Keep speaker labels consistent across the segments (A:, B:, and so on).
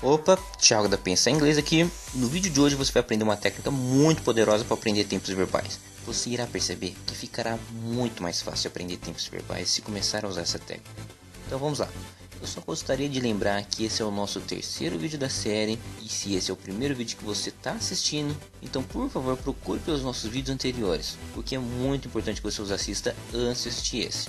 A: Opa, Thiago da Pensar Inglês aqui. No vídeo de hoje você vai aprender uma técnica muito poderosa para aprender tempos verbais. Você irá perceber que ficará muito mais fácil aprender tempos verbais se começar a usar essa técnica. Então vamos lá. Eu só gostaria de lembrar que esse é o nosso terceiro vídeo da série, e se esse é o primeiro vídeo que você está assistindo, então por favor procure pelos nossos vídeos anteriores, porque é muito importante que você os assista antes de assistir esse.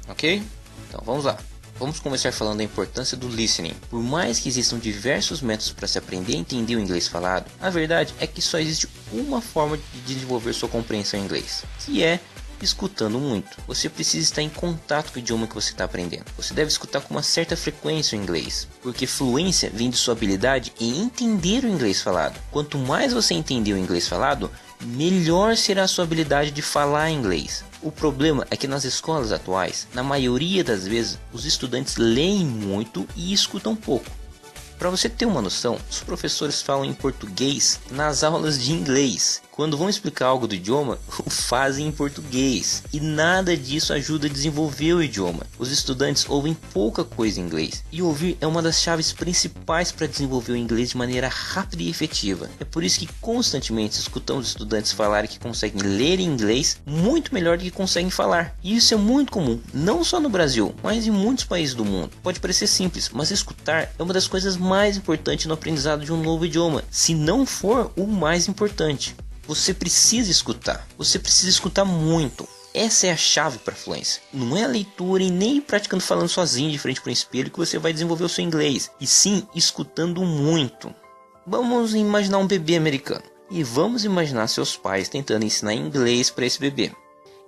A: Ok? Então vamos lá. Vamos começar falando da importância do listening. Por mais que existam diversos métodos para se aprender a entender o inglês falado, a verdade é que só existe uma forma de desenvolver sua compreensão em inglês, que é escutando muito. Você precisa estar em contato com o idioma que você está aprendendo. Você deve escutar com uma certa frequência o inglês, porque fluência vem de sua habilidade em entender o inglês falado. Quanto mais você entender o inglês falado, melhor será a sua habilidade de falar inglês. O problema é que nas escolas atuais, na maioria das vezes, os estudantes leem muito e escutam pouco. Para você ter uma noção, os professores falam em português nas aulas de inglês. Quando vão explicar algo do idioma, o fazem em português. E nada disso ajuda a desenvolver o idioma. Os estudantes ouvem pouca coisa em inglês. E ouvir é uma das chaves principais para desenvolver o inglês de maneira rápida e efetiva. É por isso que constantemente escutamos estudantes falarem que conseguem ler em inglês muito melhor do que conseguem falar. E isso é muito comum, não só no Brasil, mas em muitos países do mundo. Pode parecer simples, mas escutar é uma das coisas mais importantes no aprendizado de um novo idioma, se não for o mais importante. Você precisa escutar muito. Essa é a chave para a fluência. Não é a leitura e nem praticando falando sozinho de frente para um espelho que você vai desenvolver o seu inglês, e sim escutando muito. Vamos imaginar um bebê americano e vamos imaginar seus pais tentando ensinar inglês para esse bebê.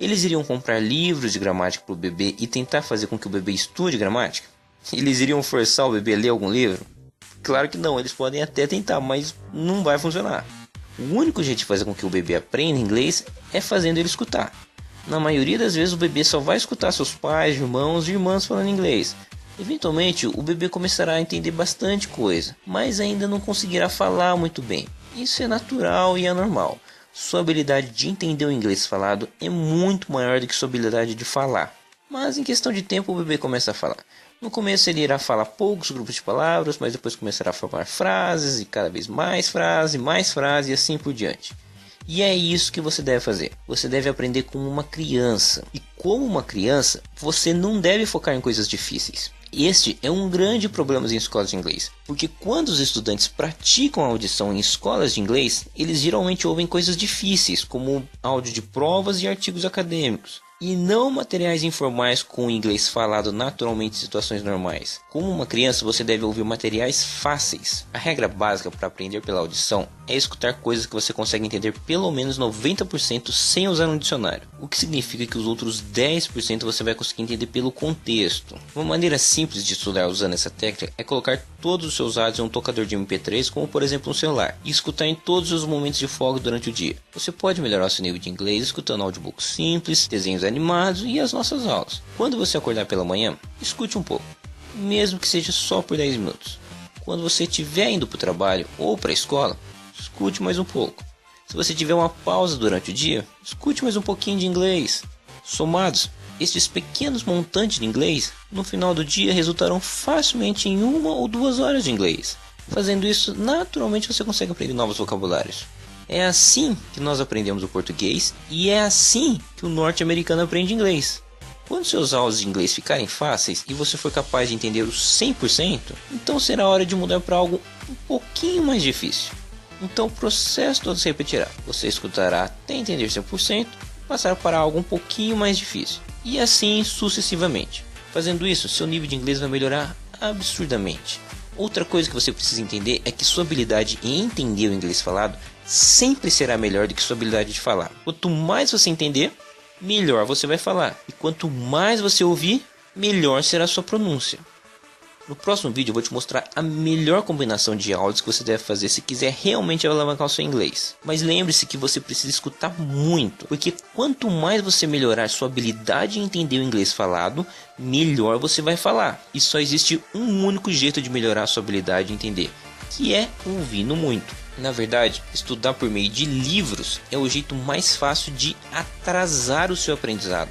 A: Eles iriam comprar livros de gramática para o bebê e tentar fazer com que o bebê estude gramática? Eles iriam forçar o bebê a ler algum livro? Claro que não, eles podem até tentar, mas não vai funcionar. O único jeito de fazer com que o bebê aprenda inglês é fazendo ele escutar. Na maioria das vezes o bebê só vai escutar seus pais, irmãos e irmãs falando inglês. Eventualmente o bebê começará a entender bastante coisa, mas ainda não conseguirá falar muito bem. Isso é natural e é normal. Sua habilidade de entender o inglês falado é muito maior do que sua habilidade de falar. Mas em questão de tempo o bebê começa a falar. No começo ele irá falar poucos grupos de palavras, mas depois começará a formar frases e cada vez mais frase e assim por diante. E é isso que você deve fazer. Você deve aprender como uma criança. E como uma criança, você não deve focar em coisas difíceis. Este é um grande problema em escolas de inglês, porque quando os estudantes praticam a audição em escolas de inglês, eles geralmente ouvem coisas difíceis, como áudio de provas e artigos acadêmicos, e não materiais informais com inglês falado naturalmente em situações normais. Como uma criança, você deve ouvir materiais fáceis. A regra básica para aprender pela audição é escutar coisas que você consegue entender pelo menos 90% sem usar um dicionário, o que significa que os outros 10% você vai conseguir entender pelo contexto. Uma maneira simples de estudar usando essa técnica é colocar todos os seus áudios em um tocador de MP3, como por exemplo um celular, e escutar em todos os momentos de folga durante o dia. Você pode melhorar seu nível de inglês escutando audiobooks simples, desenhos animados e as nossas aulas. Quando você acordar pela manhã, escute um pouco, mesmo que seja só por 10 minutos. Quando você estiver indo para o trabalho ou para a escola, escute mais um pouco. Se você tiver uma pausa durante o dia, escute mais um pouquinho de inglês. Somados, estes pequenos montantes de inglês, no final do dia resultarão facilmente em 1 ou 2 horas de inglês. Fazendo isso, naturalmente você consegue aprender novos vocabulários. É assim que nós aprendemos o português e é assim que o norte-americano aprende inglês. Quando seus aulas de inglês ficarem fáceis e você for capaz de entender os 100%, então será hora de mudar para algo um pouquinho mais difícil. Então o processo todo se repetirá. Você escutará até entender 100%, passar para algo um pouquinho mais difícil, e assim sucessivamente. Fazendo isso, seu nível de inglês vai melhorar absurdamente. Outra coisa que você precisa entender é que sua habilidade em entender o inglês falado sempre será melhor do que sua habilidade de falar. Quanto mais você entender, melhor você vai falar. E quanto mais você ouvir, melhor será a sua pronúncia. No próximo vídeo eu vou te mostrar a melhor combinação de áudios que você deve fazer se quiser realmente alavancar o seu inglês. Mas lembre-se que você precisa escutar muito, porque quanto mais você melhorar sua habilidade em entender o inglês falado, melhor você vai falar. E só existe um único jeito de melhorar a sua habilidade de entender, que é ouvindo muito. Na verdade, estudar por meio de livros é o jeito mais fácil de atrasar o seu aprendizado.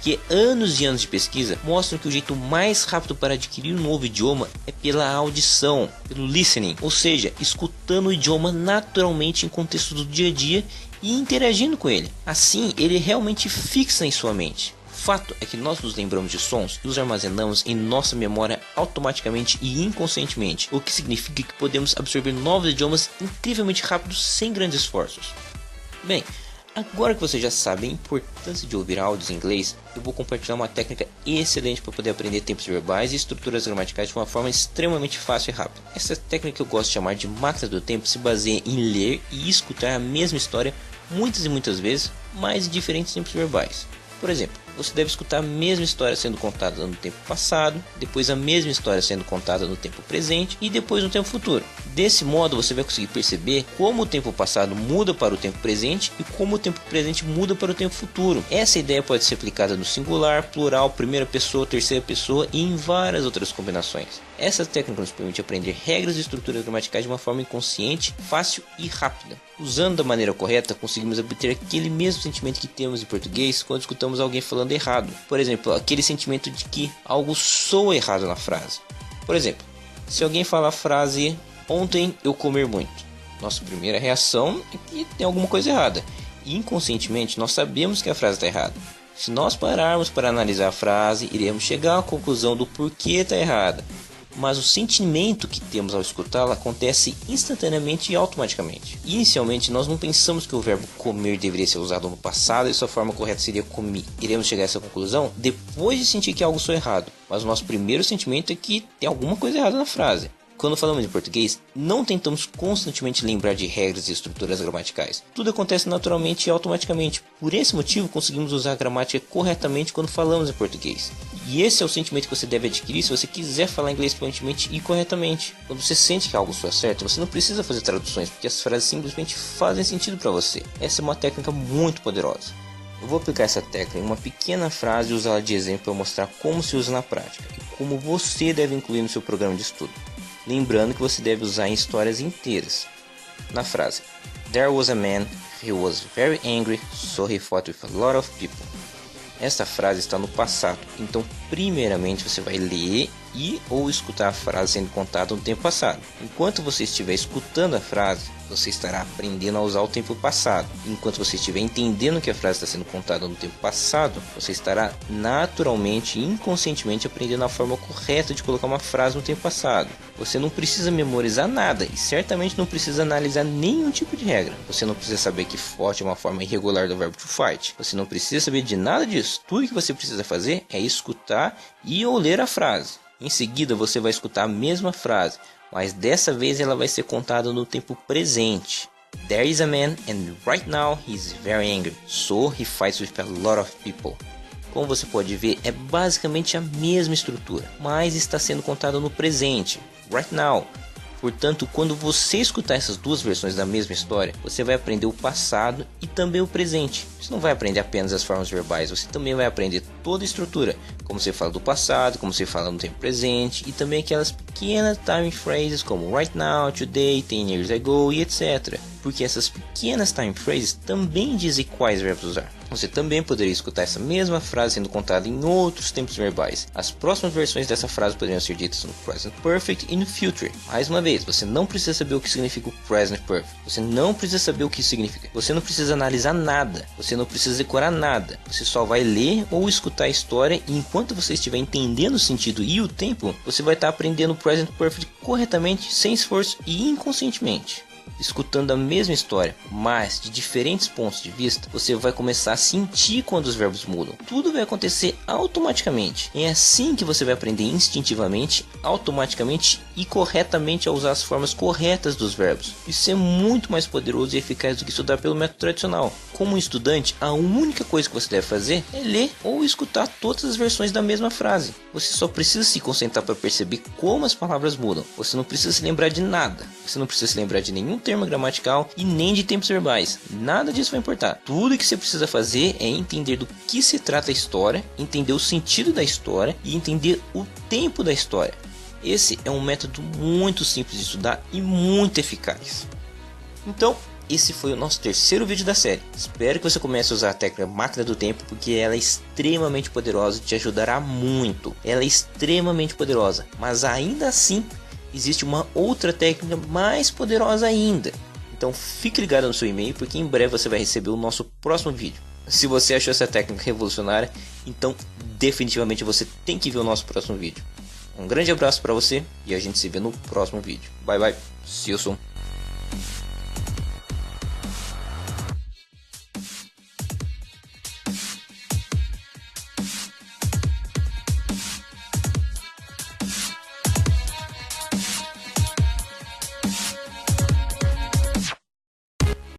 A: porque anos e anos de pesquisa mostram que o jeito mais rápido para adquirir um novo idioma é pela audição, pelo listening, ou seja, escutando o idioma naturalmente em contexto do dia a dia e interagindo com ele. Assim, ele realmente fixa em sua mente. O fato é que nós nos lembramos de sons e os armazenamos em nossa memória automaticamente e inconscientemente, o que significa que podemos absorver novos idiomas incrivelmente rápidos sem grandes esforços. Bem, agora que você já sabe a importância de ouvir áudios em inglês, eu vou compartilhar uma técnica excelente para poder aprender tempos verbais e estruturas gramaticais de uma forma extremamente fácil e rápida. Essa técnica que eu gosto de chamar de máquina do tempo se baseia em ler e escutar a mesma história muitas e muitas vezes, mas em diferentes tempos verbais. Por exemplo, você deve escutar a mesma história sendo contada no tempo passado, depois a mesma história sendo contada no tempo presente e depois no tempo futuro. Desse modo você vai conseguir perceber como o tempo passado muda para o tempo presente e como o tempo presente muda para o tempo futuro. Essa ideia pode ser aplicada no singular, plural, primeira pessoa, terceira pessoa e em várias outras combinações. Essa técnica nos permite aprender regras e estruturas gramaticais de uma forma inconsciente, fácil e rápida. Usando da maneira correta, conseguimos obter aquele mesmo sentimento que temos em português quando escutamos alguém falando errado. Por exemplo, aquele sentimento de que algo soa errado na frase. Por exemplo, se alguém fala a frase "ontem eu comi muito", nossa primeira reação é que tem alguma coisa errada. E inconscientemente nós sabemos que a frase está errada. Se nós pararmos para analisar a frase, iremos chegar à conclusão do porquê está errada. Mas o sentimento que temos ao escutá-la acontece instantaneamente e automaticamente. Inicialmente nós não pensamos que o verbo comer deveria ser usado no passado e sua forma correta seria comi. Iremos chegar a essa conclusão depois de sentir que algo soa errado, mas o nosso primeiro sentimento é que tem alguma coisa errada na frase. Quando falamos em português, não tentamos constantemente lembrar de regras e estruturas gramaticais. Tudo acontece naturalmente e automaticamente. Por esse motivo, conseguimos usar a gramática corretamente quando falamos em português. E esse é o sentimento que você deve adquirir se você quiser falar inglês fluentemente e corretamente. Quando você sente que algo soa certo, você não precisa fazer traduções, porque as frases simplesmente fazem sentido para você. Essa é uma técnica muito poderosa. Eu vou aplicar essa técnica em uma pequena frase e usá-la de exemplo para mostrar como se usa na prática e como você deve incluir no seu programa de estudo. Lembrando que você deve usar em histórias inteiras. Na frase "There was a man, he was very angry, so he fought with a lot of people". Esta frase está no passado, então primeiramente você vai ler e ou escutar a frase sendo contada no tempo passado. Enquanto você estiver escutando a frase, você estará aprendendo a usar o tempo passado. Enquanto você estiver entendendo que a frase está sendo contada no tempo passado, você estará naturalmente e inconscientemente aprendendo a forma correta de colocar uma frase no tempo passado. Você não precisa memorizar nada e certamente não precisa analisar nenhum tipo de regra. Você não precisa saber que fought é uma forma irregular do verbo to fight. Você não precisa saber de nada disso. Tudo que você precisa fazer é escutar e ou ler a frase. Em seguida você vai escutar a mesma frase, mas dessa vez ela vai ser contada no tempo presente. There is a man and right now he is very angry, so he fights with a lot of people. Como você pode ver, é basicamente a mesma estrutura, mas está sendo contada no presente, right now. Portanto, quando você escutar essas duas versões da mesma história, você vai aprender o passado e também o presente. Você não vai aprender apenas as formas verbais, você também vai aprender toda a estrutura, como você fala do passado, como você fala no tempo presente, e também aquelas pequenas time phrases como right now, today, 10 years ago e etc. Porque essas pequenas time phrases também dizem quais verbos usar. Você também poderia escutar essa mesma frase sendo contada em outros tempos verbais. As próximas versões dessa frase poderiam ser ditas no Present Perfect e no Future. Mais uma vez, você não precisa saber o que significa o Present Perfect. Você não precisa saber o que significa. Você não precisa analisar nada. Você não precisa decorar nada. Você só vai ler ou escutar a história e enquanto você estiver entendendo o sentido e o tempo, você vai estar aprendendo o Present Perfect corretamente, sem esforço e inconscientemente. Escutando a mesma história, mas de diferentes pontos de vista, você vai começar a sentir quando os verbos mudam. Tudo vai acontecer automaticamente. É assim que você vai aprender instintivamente, automaticamente e corretamente a usar as formas corretas dos verbos. Isso é muito mais poderoso e eficaz do que estudar pelo método tradicional. Como um estudante, a única coisa que você deve fazer é ler ou escutar todas as versões da mesma frase. Você só precisa se concentrar para perceber como as palavras mudam. Você não precisa se lembrar de nada. Você não precisa se lembrar de nenhum termo gramatical e nem de tempos verbais. Nada disso vai importar. Tudo que você precisa fazer é entender do que se trata a história, entender o sentido da história e entender o tempo da história. Esse é um método muito simples de estudar e muito eficaz. Então, esse foi o nosso terceiro vídeo da série. Espero que você comece a usar a técnica máquina do tempo, porque ela é extremamente poderosa e te ajudará muito. Ela é extremamente poderosa, mas ainda assim existe uma outra técnica mais poderosa ainda. Então fique ligado no seu e-mail, porque em breve você vai receber o nosso próximo vídeo. Se você achou essa técnica revolucionária, então definitivamente você tem que ver o nosso próximo vídeo. Um grande abraço para você e a gente se vê no próximo vídeo. Bye bye, see you soon.